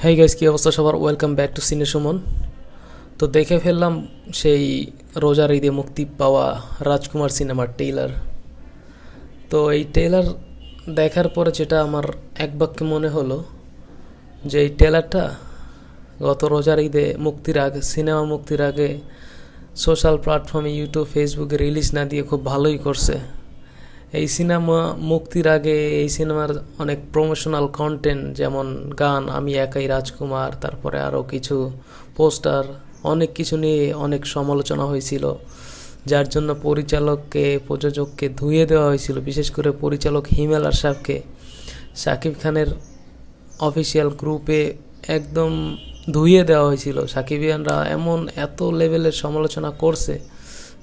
Hi guys, কি অবস্থা সবার? ওয়েলকাম ব্যাক টু সিনে সুমন। তো দেখে ফেললাম সেই রোজার ঈদে মুক্তি পাওয়া রাজকুমার সিনেমার ট্রেইলার। তো এই ট্রেইলার দেখার পরে যেটা আমার এক বাক্যে মনে হলো যে এই ট্রেলারটা গত রোজার ঈদে মুক্তির আগে, সিনেমা মুক্তির আগে সোশ্যাল প্ল্যাটফর্মে ইউটিউব ফেসবুকে রিলিজ না দিয়ে খুব ভালোই করছে। এই সিনেমা মুক্তির আগে এই সিনেমার অনেক প্রমোশনাল কন্টেন্ট, যেমন গান আমি একাই রাজকুমার, তারপরে আরও কিছু পোস্টার, অনেক কিছু নিয়ে অনেক সমালোচনা হয়েছিল, যার জন্য পরিচালককে, প্রযোজককে ধুয়ে দেওয়া হয়েছিল। বিশেষ করে পরিচালক হিমেল আশরাফকে শাকিব খানের অফিসিয়াল গ্রুপে একদম ধুইয়ে দেওয়া হয়েছিল। সাকিবিয়ানরা এত লেভেলের সমালোচনা করছে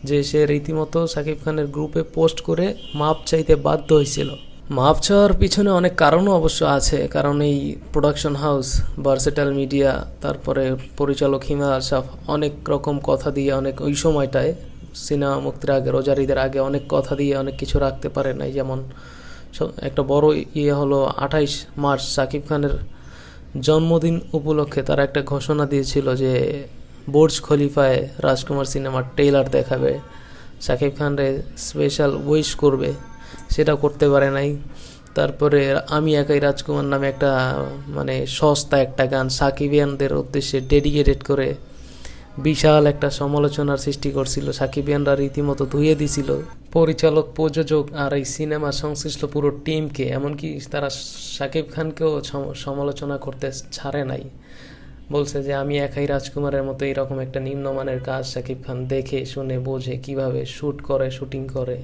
যে সে রীতিমতো শাকিব খানের গ্রুপে পোস্ট করে মাপ চাইতে বাধ্য হয়েছিল। মাপ চাওয়ার পিছনে অনেক কারণও অবশ্য আছে, কারণ এই প্রোডাকশন হাউস ভার্সেটাইল মিডিয়া, তারপরে পরিচালক হিমেল আশরাফ অনেক রকম কথা দিয়ে ওই সময়টায় সিনেমা মুক্তির আগে, রোজার ঈদের আগে অনেক কথা দিয়ে অনেক কিছু রাখতে পারে নাই। যেমন একটা বড় হলো 28 মার্চ শাকিব খানের জন্মদিন উপলক্ষে তারা একটা ঘোষণা দিয়েছিল যে বুর্জ খলিফায় রাজকুমার সিনেমার ট্রেইলার দেখাবে, শাকিব খানরে স্পেশাল উইশ করবে, সেটা করতে পারে নাই। তারপরে আমি একাই রাজকুমার নামে একটা সস্তা একটা গান সাকিবিয়ানদের উদ্দেশ্যে ডেডিকেটেড করে বিশাল একটা সমালোচনার সৃষ্টি করছিল। সাকিবিয়ানরা রীতিমতো ধুয়ে দিছিল পরিচালক, প্রযোজক আর এই সিনেমা সংশ্লিষ্ট পুরো টিমকে। এমনকি তারা শাকিব খানকেও সমালোচনা করতে ছাড়ে নাই। বলছে যে আমি একাই রাজকুমারের মতো এইরকম একটা নিম্নমানের কাজ শাকিব খান দেখে শুনে বোঝে, কিভাবে শুটিং করে,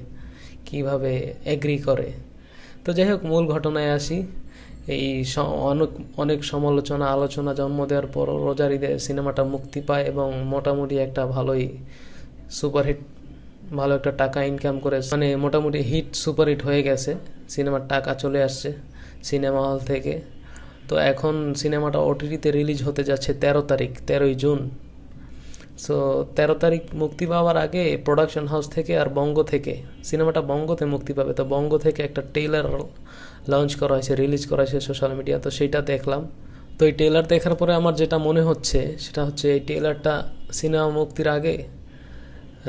কিভাবে এগ্রি করে। তো যাই হোক, মূল ঘটনায় আসি। এই অনেক সমালোচনা, আলোচনা জন্ম দেওয়ার পর রোজার ঈদে সিনেমাটা মুক্তি পায় এবং মোটামুটি একটা সুপারহিট, ভালো একটা টাকা ইনকাম করে, মোটামুটি সুপারহিট হয়ে গেছে। সিনেমার টাকা চলে আসছে সিনেমা হল থেকে। তো এখন সিনেমাটা ওটিটিতে রিলিজ হতে যাচ্ছে 13ই জুন। সো 13 তারিখ মুক্তি পাওয়ার আগে প্রোডাকশন হাউস থেকে আর বঙ্গ থেকে, সিনেমাটা বঙ্গতে মুক্তি পাবে, তো বঙ্গ থেকে একটা ট্রেইলার লঞ্চ করা হয়েছে, রিলিজ করা হয়েছে সোশ্যাল মিডিয়া। তো সেইটা দেখলাম। তো এই ট্রেইলার দেখার পরে আমার যেটা মনে হচ্ছে সেটা হচ্ছে এই ট্রেইলারটা সিনেমা মুক্তির আগে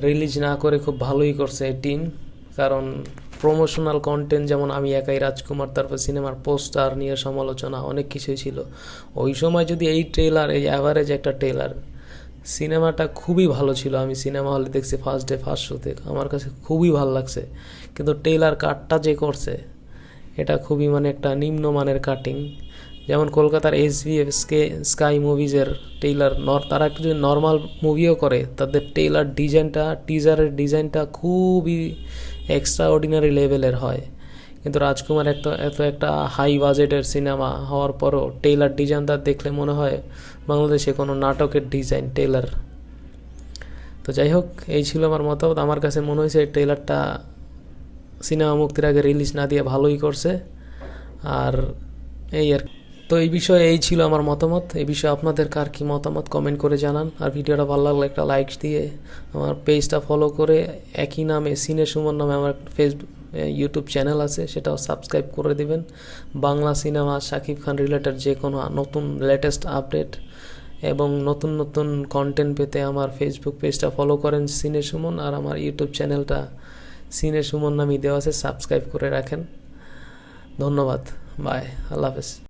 রিলিজ না করে খুব ভালোই করছে এই টিম। কারণ প্রমোশনাল কন্টেন্ট যেমন আমি একাই রাজকুমার, তারপর সিনেমার পোস্টার নিয়ে সমালোচনা, অনেক কিছুই ছিল। ওই সময় যদি এই ট্রেইলার, এই অ্যাভারেজ একটা ট্রেইলার, সিনেমাটা খুবই ভালো ছিল। আমি সিনেমা হলে দেখছি ফার্স্ট ডে ফার্স্ট শোতে, আমার কাছে খুবই ভালো লাগছে। কিন্তু ট্রেইলার কাটটা যে করছে এটা খুবই একটা নিম্নমানের কাটিং। যেমন কলকাতার SBF স্কাই মুভিজের ট্রেইলার, তারা একটু যদি নর্মাল মুভিও করে, তাদের ট্রেইলার ডিজাইনটা, টিজারের ডিজাইনটা খুবই এক্সট্রা অর্ডিনারি লেভেলের হয়। কিন্তু রাজকুমার এত একটা হাই বাজেটের সিনেমা হওয়ার পরও ট্রেইলার ডিজাইনটা দেখলে মনে হয় বাংলাদেশে কোনো নাটকের ডিজাইন ট্রেইলার। তো যাই হোক, এই ছিল আমার মতামত। আমার কাছে মনে হয়েছে এই ট্রেইলারটা সিনেমা মুক্তির আগে রিলিজ না দিয়ে ভালোই করছে। আর তো এই বিষয়ে এই ছিল আমার মতামত। এই বিষয়ে আপনাদের কার কি মতামত কমেন্ট করে জানান। আর ভিডিওটা ভালো লাগলে একটা লাইক দিয়ে আমার পেজটা ফলো করে, একই নামে সিনে সুমন নামে আমার ইউটিউব চ্যানেল আছে, সেটাও সাবস্ক্রাইব করে দিবেন। বাংলা সিনেমা, শাকিব খান রিলেটেড যে কোনো নতুন লেটেস্ট আপডেট এবং নতুন নতুন কন্টেন্ট পেতে আমার ফেসবুক পেজটা ফলো করেন সিনে সুমন, আর আমার ইউটিউব চ্যানেলটা সিনে সুমন নামই দেওয়া আছে, সাবস্ক্রাইব করে রাখেন। ধন্যবাদ, বাই, আল্লাহ হাফেজ।